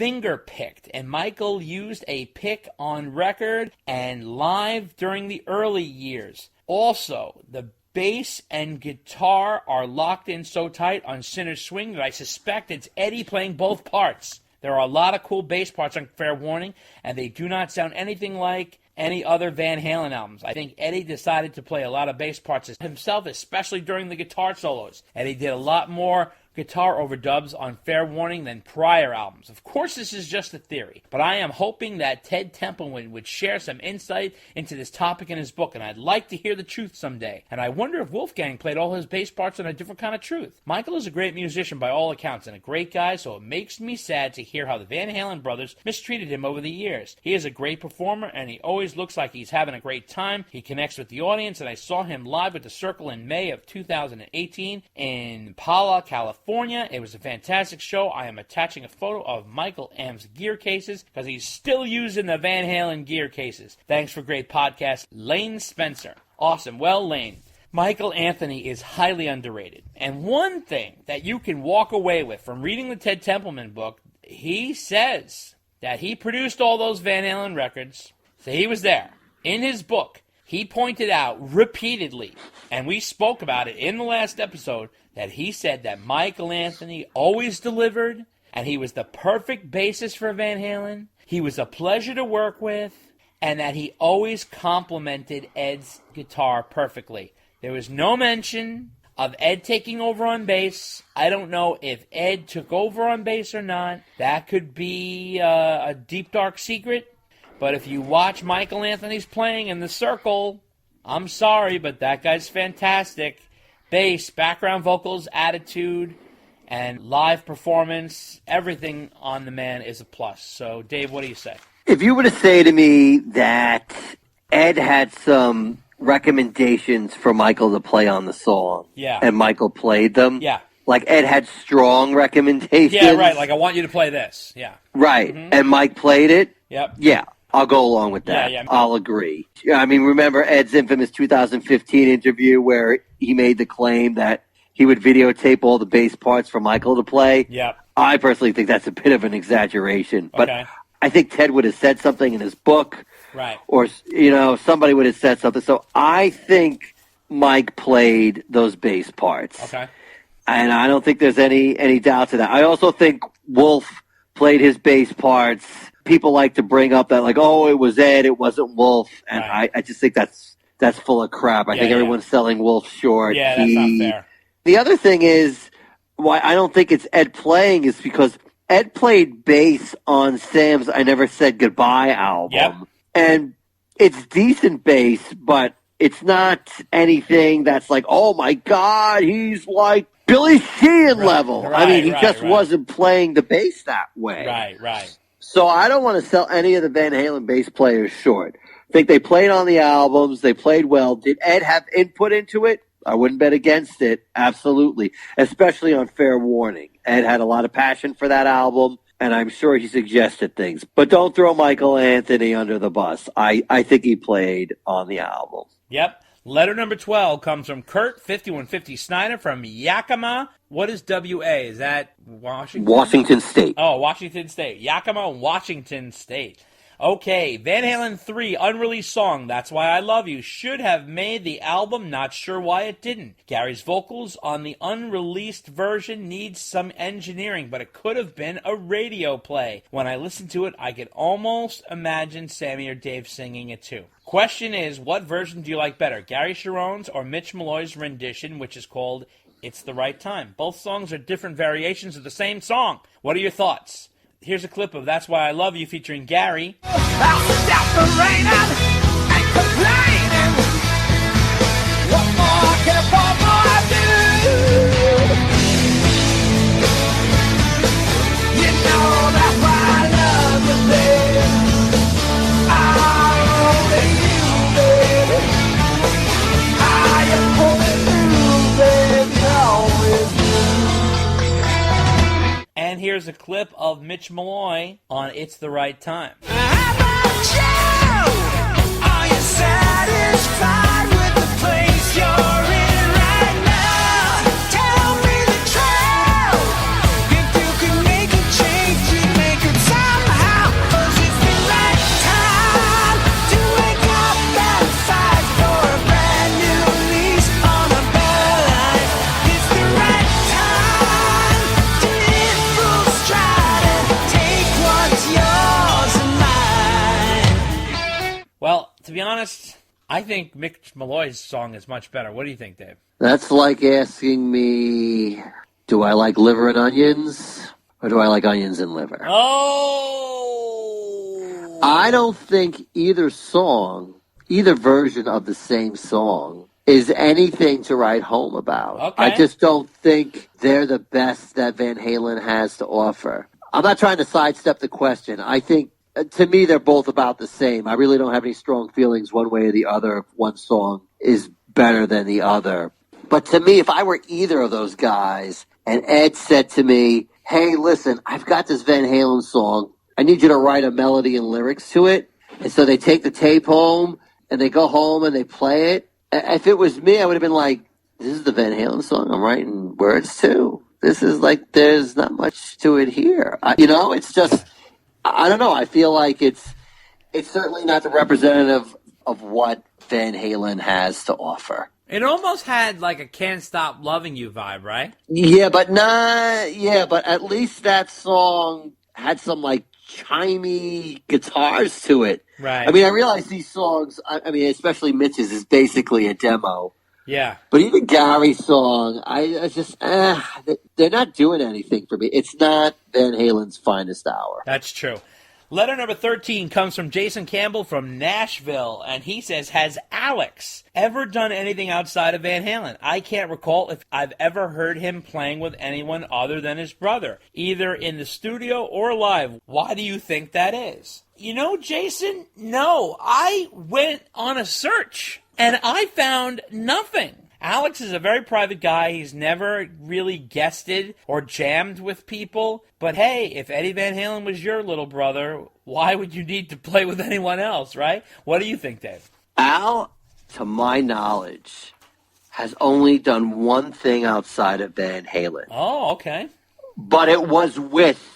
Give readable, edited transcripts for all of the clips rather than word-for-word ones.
finger-picked, and Michael used a pick on record and live during the early years. Also, the bass and guitar are locked in so tight on Sinner's Swing that I suspect it's Eddie playing both parts. There are a lot of cool bass parts on Fair Warning, and they do not sound anything like any other Van Halen albums. I think Eddie decided to play a lot of bass parts himself, especially during the guitar solos. Eddie did a lot more guitar overdubs on Fair Warning than prior albums. Of course, this is just a theory, but I am hoping that Ted Templeman would share some insight into this topic in his book, and I'd like to hear the truth someday. And I wonder if Wolfgang played all his bass parts on a different kind of truth. Michael is a great musician by all accounts and a great guy, so it makes me sad to hear how the Van Halen brothers mistreated him over the years. He is a great performer, and he always looks like he's having a great time. He connects with the audience, and I saw him live with The Circle in May of 2018 in Pala, California. It was a fantastic show. I am attaching a photo of Michael Am's gear cases because he's still using the Van Halen gear cases. Thanks for great podcast, Lane Spencer. Awesome. Well, Lane, Michael Anthony is highly underrated. And one thing that you can walk away with from reading the Ted Templeman book, he says that he produced all those Van Halen records. So he was there. In his book, he pointed out repeatedly, and we spoke about it in the last episode, that he said that Michael Anthony always delivered, and he was the perfect bassist for Van Halen. He was a pleasure to work with, and that he always complemented Ed's guitar perfectly. There was no mention of Ed taking over on bass. I don't know if Ed took over on bass or not. That could be a deep, dark secret. But if you watch Michael Anthony's playing in The Circle, I'm sorry, but that guy's fantastic. Bass, background vocals, attitude, and live performance, everything on the man is a plus. So, Dave, what do you say? If you were to say to me that Ed had some recommendations for Michael to play on the song, and Michael played them, like Ed had strong recommendations. Yeah, right, like I want you to play this, Right, and Mike played it? Yep. Yeah. I'll go along with that. I'll agree. I mean, remember Ed's infamous 2015 interview where he made the claim that he would videotape all the bass parts for Michael to play? Yeah. I personally think that's a bit of an exaggeration. But I think Ted would have said something in his book. Right. Or, somebody would have said something. So I think Mike played those bass parts. Okay. And I don't think there's any doubt to that. I also think Wolf played his bass parts. People like to bring up that, like, oh, it was Ed, it wasn't Wolf, and I just think that's full of crap. I think everyone's selling Wolf short. Yeah, that's not fair. The other thing is, why I don't think it's Ed playing is because Ed played bass on Sam's I Never Said Goodbye album, and it's decent bass, but it's not anything that's like, oh my God, he's like Billy Sheehan level. I mean, he just wasn't playing the bass that way. Right. So I don't want to sell any of the Van Halen bass players short. I think they played on the albums. They played well. Did Ed have input into it? I wouldn't bet against it. Absolutely. Especially on Fair Warning. Ed had a lot of passion for that album, and I'm sure he suggested things. But don't throw Michael Anthony under the bus. I think he played on the album. Yep. Letter number 12 comes from Kurt, 5150 Snyder from Yakima. What is WA? Is that Washington? Washington State. Oh, Washington State. Yakima, Washington State. Okay, Van Halen 3 unreleased song, That's Why I Love You, should have made the album, not sure why it didn't. Gary's vocals on the unreleased version needs some engineering, but it could have been a radio play. When I listened to it, I could almost imagine Sammy or Dave singing it too. Question is, what version do you like better, Gary Sharon's or Mitch Malloy's rendition, which is called It's the Right Time? Both songs are different variations of the same song. What are your thoughts? Here's a clip of That's Why I Love You featuring Gary. I'll stop the raining and complaining. What more can a poor boy do? You know that's why I love you, baby. I'm only you, baby. I am only you, baby. Always you. And here's a clip of Mitch Malloy on It's the Right Time. How about you? Are you satisfied with the place you're in right now? Tell me the truth. If you could make a change, you'd make it so. to be honest, I think Mick Malloy's song is much better. What do you think, Dave? That's like asking me, do I like liver and onions or do I like onions and liver? Oh! I don't think either song, either version of the same song is anything to write home about. Okay. I just don't think they're the best that Van Halen has to offer. I'm not trying to sidestep the question. I think, to me, they're both about the same. I really don't have any strong feelings one way or the other if one song is better than the other. But to me, if I were either of those guys and Ed said to me, hey, listen, I've got this Van Halen song. I need you to write a melody and lyrics to it. And so they take the tape home and they go home and they play it. If it was me, I would have been like, this is the Van Halen song I'm writing words to. This is like, there's not much to it here. It's just, I don't know. I feel like it's certainly not the representative of what Van Halen has to offer. It almost had like a Can't Stop Loving You vibe, right? Yeah, but at least that song had some like chimey guitars to it. Right. I mean, I realize these songs, I mean, especially Mitch's, is basically a demo. Yeah. But even Gary's song, I just, they're not doing anything for me. It's not Van Halen's finest hour. That's true. Letter number 13 comes from Jason Campbell from Nashville, and he says, has Alex ever done anything outside of Van Halen? I can't recall if I've ever heard him playing with anyone other than his brother, either in the studio or live. Why do you think that is? You know, Jason, no. I went on a search, and I found nothing. Alex is a very private guy. He's never really guested or jammed with people. But hey, if Eddie Van Halen was your little brother, why would you need to play with anyone else, right? What do you think, Dave? Al, to my knowledge, has only done one thing outside of Van Halen. Oh, okay. But it was with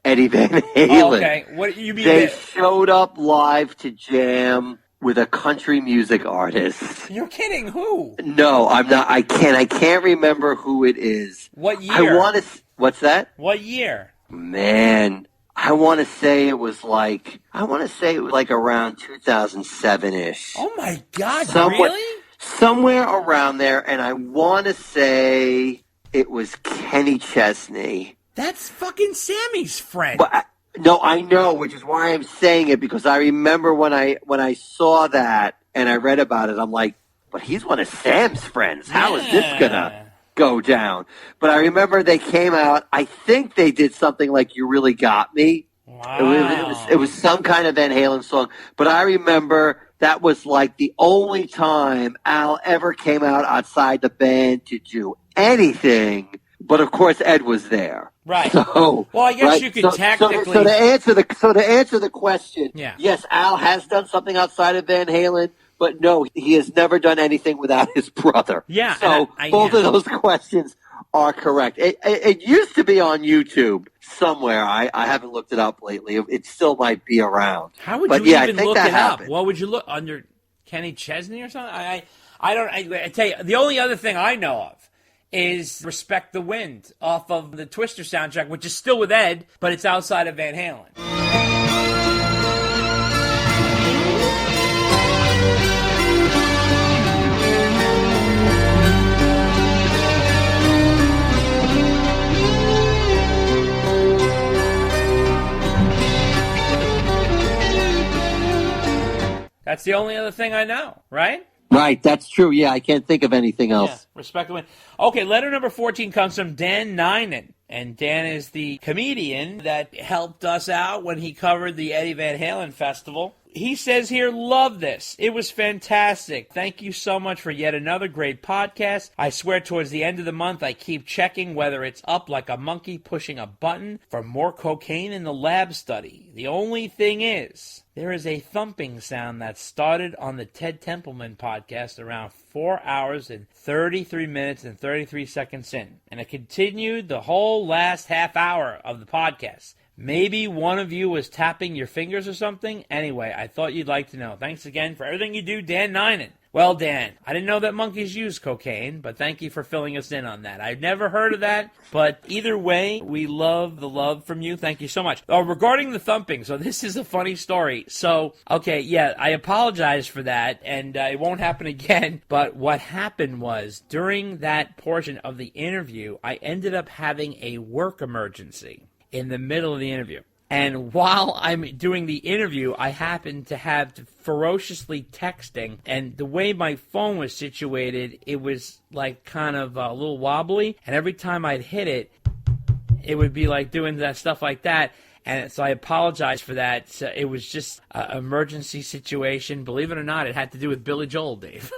Eddie Van Halen. Oh, okay. What do you mean? They showed up live to jam with a country music artist. You're kidding. Who? No, I'm not. I can't remember who it is. What year? What's that? What year? Man, I want to say it was like around 2007-ish. Oh my God, Somewhere, really? Somewhere around there, and I want to say it was Kenny Chesney. That's fucking Sammy's friend. But no, I know, which is why I'm saying it, because I remember when I saw that and I read about it, I'm like, but he's one of Sam's friends. How is this gonna go down? But I remember they came out, I think they did something like You Really Got Me. Wow. It was some kind of Van Halen song. But I remember that was like the only time Al ever came out outside the band to do anything. But of course, Ed was there. Right. So, well, I guess you could technically. So to answer the question, yes, Al has done something outside of Van Halen, but no, he has never done anything without his brother. Yeah. So both of those questions are correct. It used to be on YouTube somewhere. I haven't looked it up lately. It still might be around. How would you even look it up? What would you look under Kenny Chesney or something? I tell you, the only other thing I know of is Respect the Wind off of the Twister soundtrack, which is still with Ed, but it's outside of Van Halen. That's the only other thing I know, right? Right, that's true. Yeah, I can't think of anything else. Yeah, respect the wind. Okay, letter number 14 comes from Dan Ninen. And Dan is the comedian that helped us out when he covered the Eddie Van Halen Festival. He says here, love this. It was fantastic. Thank you so much for yet another great podcast. I swear towards the end of the month, I keep checking whether it's up like a monkey pushing a button for more cocaine in the lab study. The only thing is, there is a thumping sound that started on the Ted Templeman podcast around 4 hours and 33 minutes and 33 seconds in. And it continued the whole last half hour of the podcast. Maybe one of you was tapping your fingers or something. Anyway, I thought you'd like to know. Thanks again for everything you do, Dan Ninen. Well, Dan, I didn't know that monkeys use cocaine, but thank you for filling us in on that. I'd never heard of that, but either way, we love the love from you. Thank you so much. Regarding the thumping, so this is a funny story. So, okay, yeah, I apologize for that, and it won't happen again, but what happened was, during that portion of the interview, I ended up having a work emergency in the middle of the interview. And while I'm doing the interview, I happened to have ferociously texting, and the way my phone was situated, it was like kind of a little wobbly, and every time I'd hit it, it would be like doing that stuff like that. And so I apologize for that. So it was just an emergency situation. Believe it or not, it had to do with Billy Joel, Dave.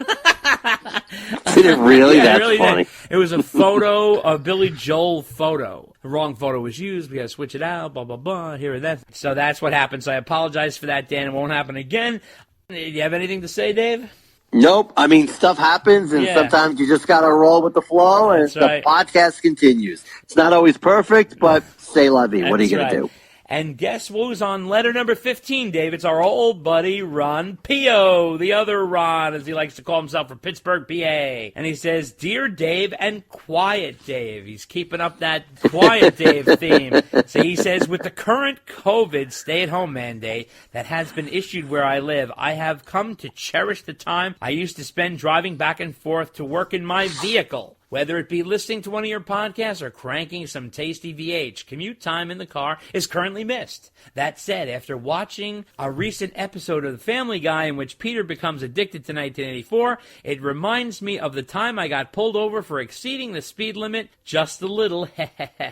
Did it really? Yeah, That's it really funny. Did. It was a photo, a Billy Joel photo. The wrong photo was used. We got to switch it out, blah, blah, blah, here and there. So that's what happened. So I apologize for that, Dan. It won't happen again. Do you have anything to say, Dave? Nope. I mean, stuff happens, and Yeah. sometimes you just got to roll with the flow, and That's right. the podcast continues. It's not always perfect, but say la vie. What are you going That's to right. do? And guess who's on letter number 15, Dave? It's our old buddy, Ron Pio, the other Ron, as he likes to call himself, from Pittsburgh, PA. And he says, Dear Dave and Quiet Dave. He's keeping up that Quiet Dave theme. So he says, with the current COVID stay-at-home mandate that has been issued where I live, I have come to cherish the time I used to spend driving back and forth to work in my vehicle. Whether it be listening to one of your podcasts or cranking some tasty VH, commute time in the car is currently missed. That said, after watching a recent episode of The Family Guy in which Peter becomes addicted to 1984, it reminds me of the time I got pulled over for exceeding the speed limit just a little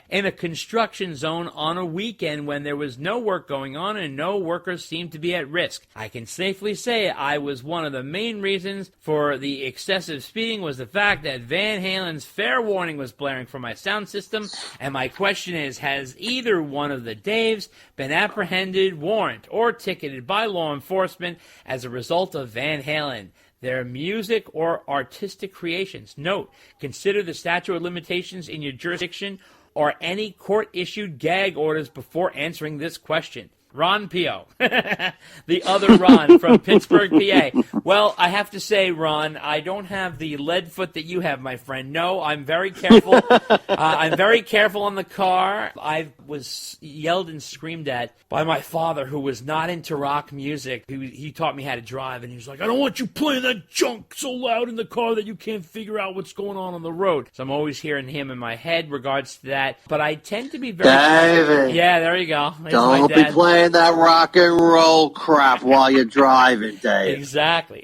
in a construction zone on a weekend when there was no work going on and no workers seemed to be at risk. I can safely say I was one of the main reasons for the excessive speeding was the fact that Van Halen Fair Warning was blaring from my sound system, and my question is, has either one of the Daves been apprehended, warrant, or ticketed by law enforcement as a result of Van Halen, their music, or artistic creations? Note, consider the statute of limitations in your jurisdiction or any court-issued gag orders before answering this question. Ron Pio, the other Ron from Pittsburgh, PA. Well, I have to say, Ron, I don't have the lead foot that you have, my friend. No, I'm very careful. I'm very careful on the car. I was yelled and screamed at by my father, who was not into rock music. He taught me how to drive, and he was like, I don't want you playing that junk so loud in the car that you can't figure out what's going on the road. So I'm always hearing him in my head regards to that. But I tend to be very... David. Yeah, there you go. There's Don't my be dad. playing that rock and roll crap while you're driving, Dave. Exactly.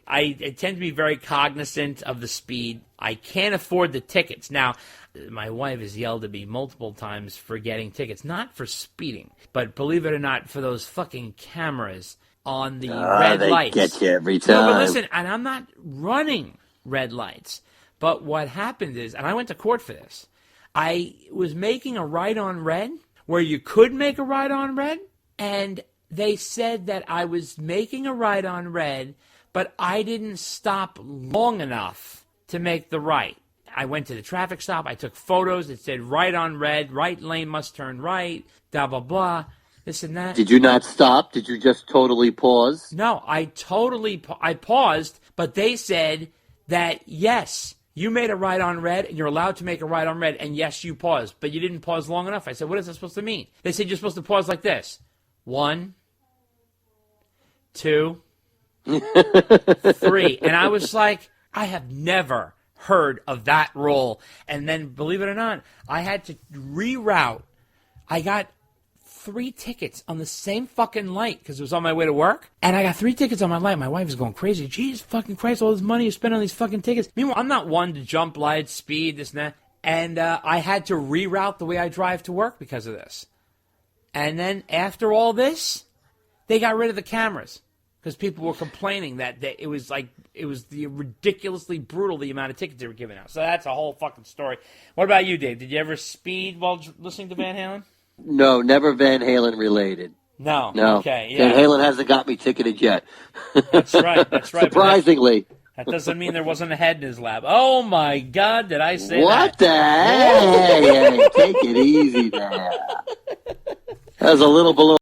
I tend to be very cognizant of the speed. I can't afford the tickets. Now, my wife has yelled at me multiple times for getting tickets, not for speeding, but believe it or not, for those fucking cameras on the red they lights. get you every time. No, but listen, and I'm not running red lights. But what happened is, and I went to court for this, I was making a right on red where you could make a right on red, and they said that I was making a right on red, but I didn't stop long enough to make the right. I went to the traffic stop. I took photos. It said right on red, right lane must turn right, blah, blah, blah, this and that. Did you not stop? Did you just totally pause? No, I paused, but they said that, yes, you made a right on red, and you're allowed to make a right on red, and yes, you paused, but you didn't pause long enough. I said, what is that supposed to mean? They said you're supposed to pause like this. 1, 2, 3. And I was like, I have never heard of that rule. And then, believe it or not, I had to reroute. I got 3 tickets on the same fucking light because it was on my way to work. And I got 3 tickets on my light. My wife is going crazy. Jesus fucking Christ, all this money you spend on these fucking tickets. Meanwhile, I'm not one to jump lights, speed, this and that. And I had to reroute the way I drive to work because of this. And then after all this, they got rid of the cameras because people were complaining that it was the ridiculously brutal the amount of tickets they were giving out. So that's a whole fucking story. What about you, Dave? Did you ever speed while listening to Van Halen? No, never Van Halen related. No. No. Okay. Yeah. Van Halen hasn't got me ticketed yet. That's right. Surprisingly. That doesn't mean there wasn't a head in his lap. Oh my God! Did I say what that? What the heck? Hey, take it easy there. That was a little below